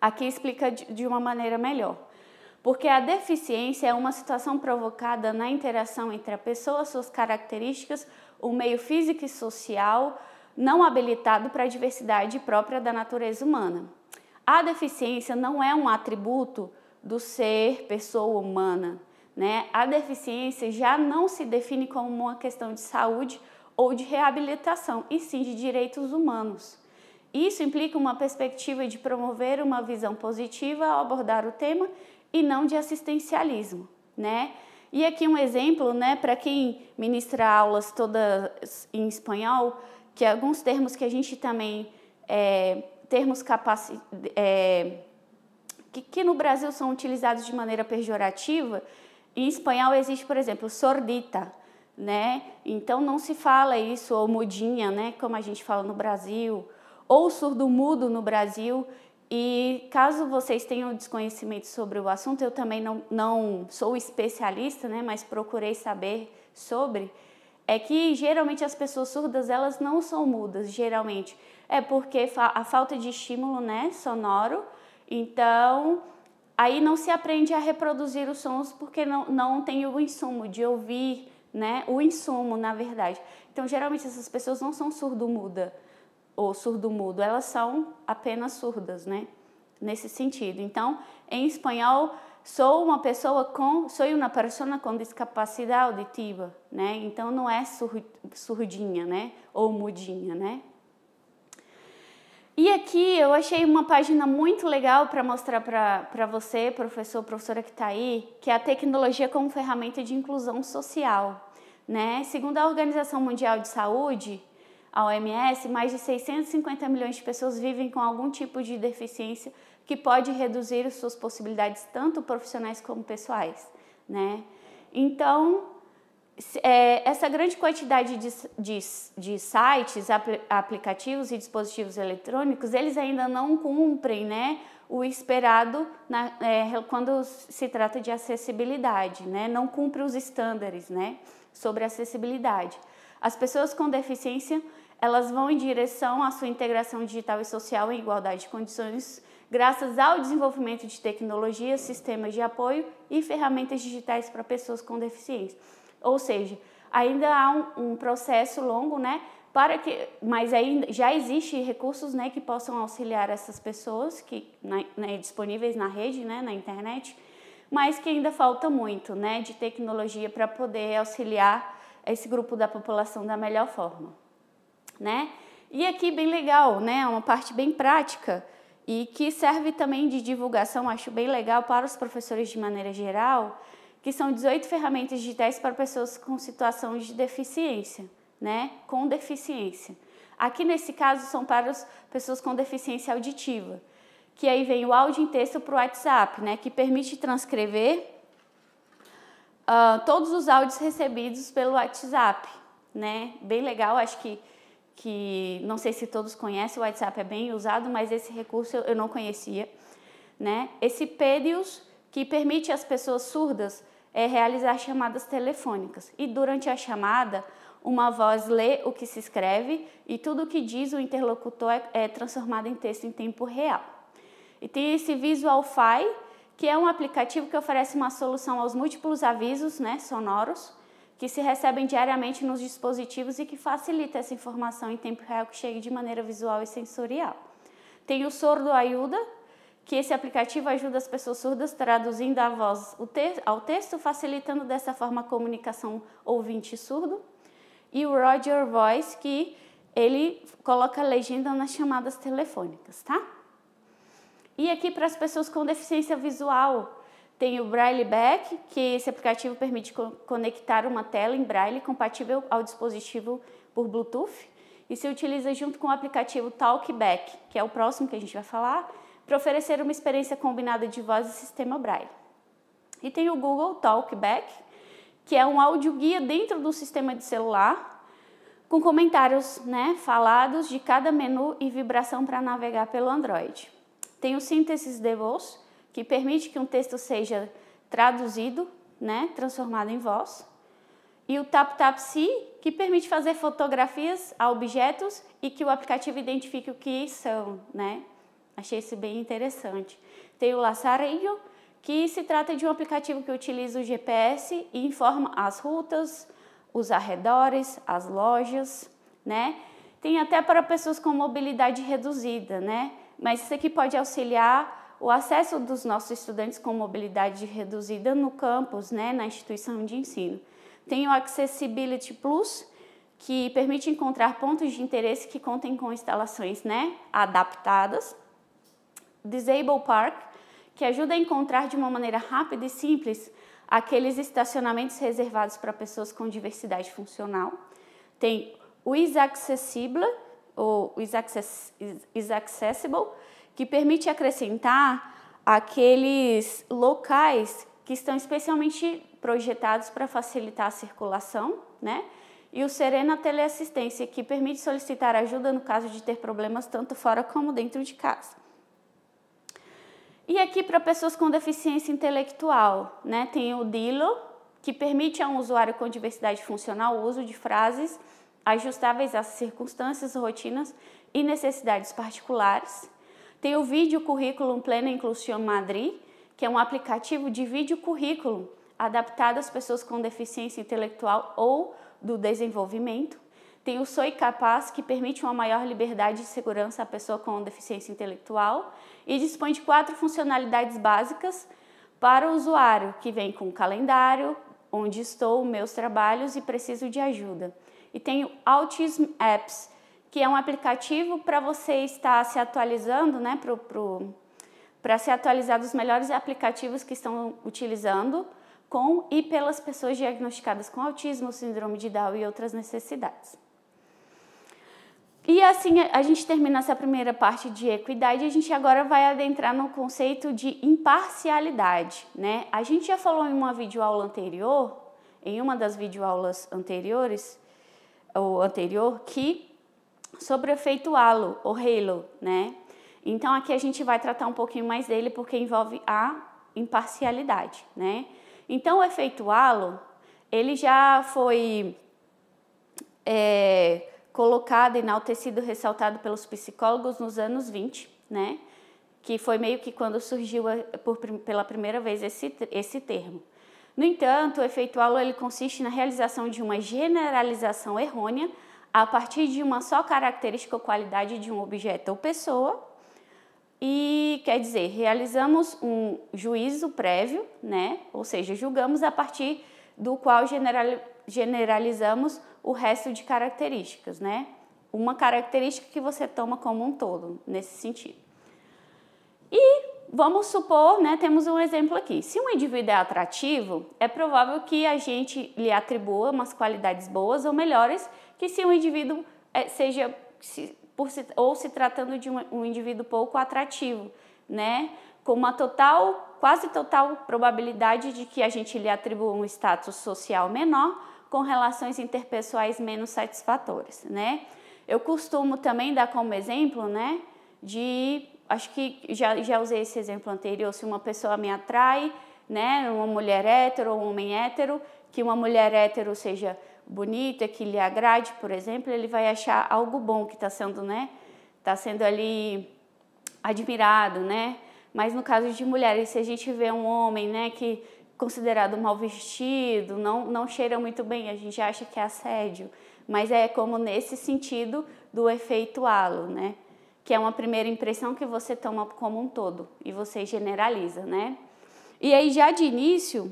Aqui explica de uma maneira melhor. Porque a deficiência é uma situação provocada na interação entre a pessoa, suas características, o meio físico e social não habilitado para a diversidade própria da natureza humana. A deficiência não é um atributo do ser pessoa humana, né? A deficiência já não se define como uma questão de saúde ou de reabilitação, e sim de direitos humanos. Isso implica uma perspectiva de promover uma visão positiva ao abordar o tema e não de assistencialismo, né? E aqui um exemplo, né, para quem ministra aulas todas em espanhol, que alguns termos que a gente também, termos que no Brasil são utilizados de maneira pejorativa, em espanhol existe, por exemplo, sordita, né? Então não se fala isso, ou mudinha, né, como a gente fala no Brasil, ou surdo-mudo no Brasil. E caso vocês tenham desconhecimento sobre o assunto, eu também não sou especialista, né, mas procurei saber sobre, é que geralmente as pessoas surdas, elas não são mudas, geralmente. É porque a falta de estímulo, né, sonoro, então aí não se aprende a reproduzir os sons porque não tem o insumo de ouvir, né, o insumo, na verdade. Então geralmente essas pessoas não são surdo-muda ou surdo-mudo, elas são apenas surdas, né? Nesse sentido. Então, em espanhol, sou uma persona com discapacidade auditiva, né? Então, não é surdinha, né? Ou mudinha, né? E aqui eu achei uma página muito legal para mostrar para você, professora que está aí, que é a tecnologia como ferramenta de inclusão social, né? Segundo a Organização Mundial de Saúde, a OMS, mais de 650 milhões de pessoas vivem com algum tipo de deficiência que pode reduzir suas possibilidades, tanto profissionais como pessoais, né? Então, essa grande quantidade de sites, aplicativos e dispositivos eletrônicos, eles ainda não cumprem, né, o esperado quando se trata de acessibilidade, né? Não cumpre os estándares, né, sobre acessibilidade. As pessoas com deficiência, elas vão em direção à sua integração digital e social em igualdade de condições, graças ao desenvolvimento de tecnologias, sistemas de apoio e ferramentas digitais para pessoas com deficiência. Ou seja, ainda há um processo longo, né, mas ainda já existem recursos, né, que possam auxiliar essas pessoas disponíveis na rede, né, na internet, mas que ainda falta muito, né, de tecnologia para poder auxiliar esse grupo da população da melhor forma, né? E aqui bem legal, né, uma parte bem prática e que serve também de divulgação, acho bem legal para os professores de maneira geral, que são 18 ferramentas digitais para pessoas com situação de deficiência, né, com deficiência. Aqui nesse caso são para as pessoas com deficiência auditiva, que aí vem o áudio em texto para o WhatsApp, né, que permite transcrever todos os áudios recebidos pelo WhatsApp, né? Bem legal, acho que não sei se todos conhecem, o WhatsApp é bem usado, mas esse recurso eu não conhecia, né? Esse Pedius, que permite às pessoas surdas realizar chamadas telefônicas, e durante a chamada, uma voz lê o que se escreve e tudo o que diz o interlocutor é transformado em texto em tempo real. E tem esse Visualfy, que é um aplicativo que oferece uma solução aos múltiplos avisos, né, sonoros, que se recebem diariamente nos dispositivos e que facilita essa informação em tempo real que chegue de maneira visual e sensorial. Tem o Sordo Ajuda, que esse aplicativo ajuda as pessoas surdas traduzindo a voz ao texto, facilitando dessa forma a comunicação ouvinte-surdo. E o Roger Voice, que ele coloca legenda nas chamadas telefônicas, tá? E aqui para as pessoas com deficiência visual, tem o Braille Back, que esse aplicativo permite conectar uma tela em Braille compatível ao dispositivo por Bluetooth e se utiliza junto com o aplicativo Talkback, que é o próximo que a gente vai falar, para oferecer uma experiência combinada de voz e sistema Braille. E tem o Google Talkback, que é um audioguia dentro do sistema de celular, com comentários, né, falados de cada menu e vibração para navegar pelo Android. Tem o Synthesis de Voz, que permite que um texto seja traduzido, né, transformado em voz. E o TapTapSee, que permite fazer fotografias a objetos e que o aplicativo identifique o que são, né? Achei isso bem interessante. Tem o Laçarillo, que se trata de um aplicativo que utiliza o GPS e informa as rutas, os arredores, as lojas, né? Tem até para pessoas com mobilidade reduzida, né? Mas isso aqui pode auxiliar o acesso dos nossos estudantes com mobilidade reduzida no campus, né? Na instituição de ensino. Tem o Accessibility Plus, que permite encontrar pontos de interesse que contem com instalações, né, adaptadas. Disable Park, que ajuda a encontrar de uma maneira rápida e simples aqueles estacionamentos reservados para pessoas com diversidade funcional. Tem o Is Accessible, ou Is Accessible, que permite acrescentar aqueles locais que estão especialmente projetados para facilitar a circulação, né? E o Serena Teleassistência, que permite solicitar ajuda no caso de ter problemas tanto fora como dentro de casa. E aqui para pessoas com deficiência intelectual, né? Tem o Dilo, que permite a um usuário com diversidade funcional o uso de frases ajustáveis às circunstâncias, rotinas e necessidades particulares. Tem o Vídeo Currículo Plena Inclusión Madrid, que é um aplicativo de vídeo currículo adaptado às pessoas com deficiência intelectual ou do desenvolvimento. Tem o Soy Capaz, que permite uma maior liberdade e segurança à pessoa com deficiência intelectual e dispõe de 4 funcionalidades básicas para o usuário, que vem com calendário, onde estou, meus trabalhos e preciso de ajuda. E tem o Autism Apps, que é um aplicativo para você estar se atualizando, né, para se atualizar dos melhores aplicativos que estão utilizando com e pelas pessoas diagnosticadas com autismo, síndrome de Down e outras necessidades. E assim a gente termina essa primeira parte de equidade e a gente agora vai adentrar no conceito de imparcialidade, né? A gente já falou em uma videoaula anterior, em uma das videoaulas anteriores, ou anterior, que sobre o efeito halo, ou halo, né? Então aqui a gente vai tratar um pouquinho mais dele porque envolve a imparcialidade, né? Então o efeito halo, ele já foi colocado, enaltecido, ressaltado pelos psicólogos nos anos 20, né? Que foi meio que quando surgiu pela primeira vez esse termo. No entanto, o efeito halo ele consiste na realização de uma generalização errônea a partir de uma só característica ou qualidade de um objeto ou pessoa. E quer dizer, realizamos um juízo prévio, né? Ou seja, julgamos a partir do qual generalizamos o resto de características, né? Uma característica que você toma como um todo, nesse sentido. E vamos supor, né, temos um exemplo aqui. Se um indivíduo é atrativo, é provável que a gente lhe atribua umas qualidades boas ou melhores que se um indivíduo se tratando de um indivíduo pouco atrativo, né? Com uma quase total probabilidade de que a gente lhe atribua um status social menor com relações interpessoais menos satisfatórias, né? Eu costumo também dar como exemplo, né, acho que já usei esse exemplo anterior, se uma pessoa me atrai, né, uma mulher hétero ou um homem hétero, que uma mulher hétero seja bonita, que lhe agrade, por exemplo, ele vai achar algo bom que está sendo, né, ali admirado, né? Mas no caso de mulheres, se a gente vê um homem, né, que considerado mal vestido, não cheira muito bem, a gente acha que é assédio, mas é como nesse sentido do efeito halo, né? Que é uma primeira impressão que você toma como um todo e você generaliza, né? E aí já de início,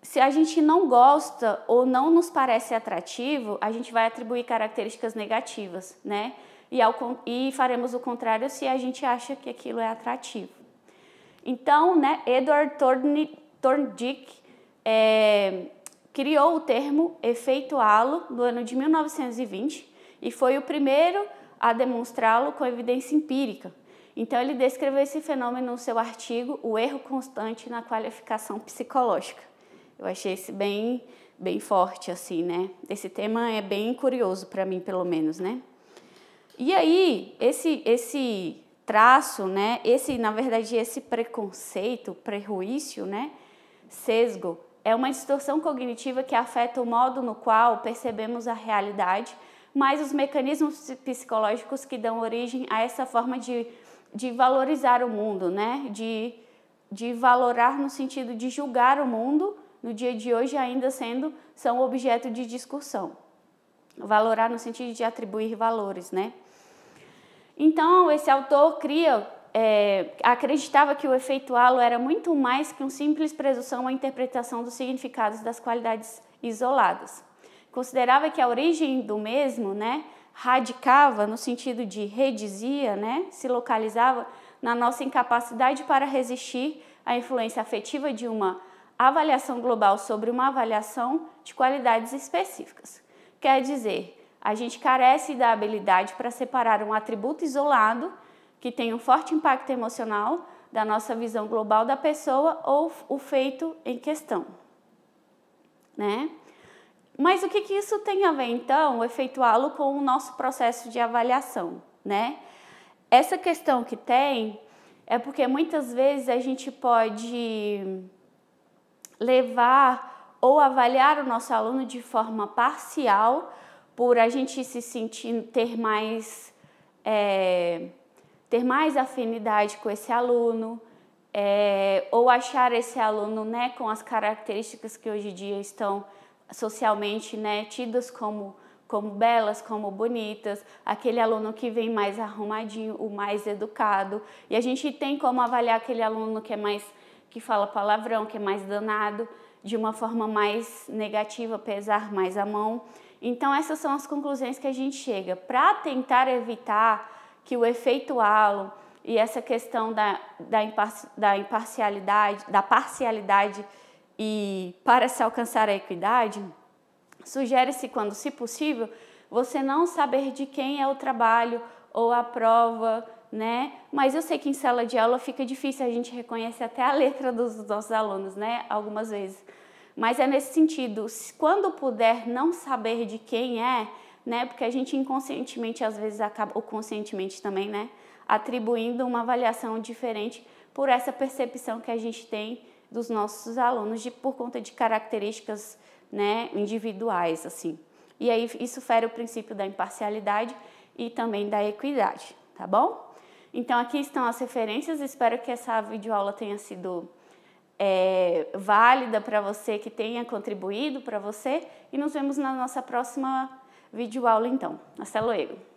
se a gente não gosta ou não nos parece atrativo, a gente vai atribuir características negativas, né? E faremos o contrário se a gente acha que aquilo é atrativo. Então, né, Edward Thorndike criou o termo efeito halo no ano de 1920 e foi o primeiro a demonstrá-lo com evidência empírica. Então, ele descreveu esse fenômeno no seu artigo O Erro Constante na Qualificação Psicológica. Eu achei esse bem forte, assim, né? Esse tema é bem curioso para mim, pelo menos, né? E aí, esse traço, né? Na verdade, esse preconceito, prejuízo, né? Sesgo, é uma distorção cognitiva que afeta o modo no qual percebemos a realidade mas os mecanismos psicológicos que dão origem a essa forma de valorizar o mundo, né? De valorar no sentido de julgar o mundo, no dia de hoje ainda são objeto de discussão. Valorar no sentido de atribuir valores, né? Então, esse autor acreditava que o efeito halo era muito mais que uma simples presunção ou interpretação dos significados das qualidades isoladas. Considerava que a origem do mesmo, né, radicava no sentido de redizia, né, se localizava na nossa incapacidade para resistir à influência afetiva de uma avaliação global sobre uma avaliação de qualidades específicas. Quer dizer, a gente carece da habilidade para separar um atributo isolado que tem um forte impacto emocional da nossa visão global da pessoa ou o feito em questão, né? Mas o que isso tem a ver, então, o efeito halo com o nosso processo de avaliação, né? Essa questão que tem é porque muitas vezes a gente pode levar ou avaliar o nosso aluno de forma parcial por a gente se sentir, ter mais afinidade com esse aluno, ou achar esse aluno, né, com as características que hoje em dia estão socialmente, né, tidas como belas, como bonitas, aquele aluno que vem mais arrumadinho, o mais educado, e a gente tem como avaliar aquele aluno que fala palavrão, que é mais danado, de uma forma mais negativa, pesar mais a mão. Então essas são as conclusões que a gente chega para tentar evitar que o efeito halo e essa questão da imparcialidade, da parcialidade e para se alcançar a equidade, sugere-se, quando se possível, você não saber de quem é o trabalho ou a prova, né? Mas eu sei que em sala de aula fica difícil a gente reconhecer até a letra dos nossos alunos, né? Algumas vezes. Mas é nesse sentido, quando puder não saber de quem é, né? Porque a gente inconscientemente, às vezes, acaba, ou conscientemente também, né? Atribuindo uma avaliação diferente por essa percepção que a gente tem dos nossos alunos por conta de características, né, individuais, assim. E aí isso fere o princípio da imparcialidade e também da equidade, tá bom? Então aqui estão as referências, espero que essa videoaula tenha sido válida para você, que tenha contribuído para você, e nos vemos na nossa próxima videoaula então. Hasta luego!